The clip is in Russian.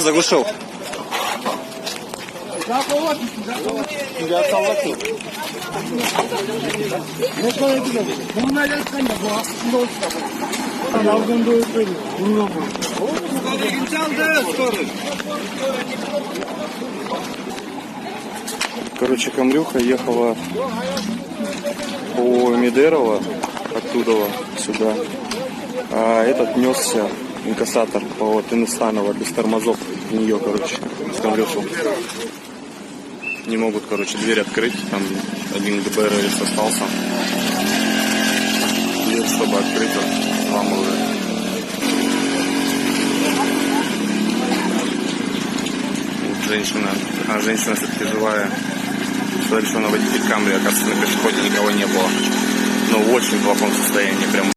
Заглушил. Короче, Камрюха ехала по Медерово, оттуда сюда, а этот несся инкассатор по Тыныстанова без тормозов в нее, короче, с Камрюхом. Не могут, короче, дверь открыть, там один ГБРовец остался. И чтобы открыть, взламывают. Женщина все-таки живая. Сказали, что она водитель Камри, оказывается, на пешеходе никого не было. Но в очень плохом состоянии, прям.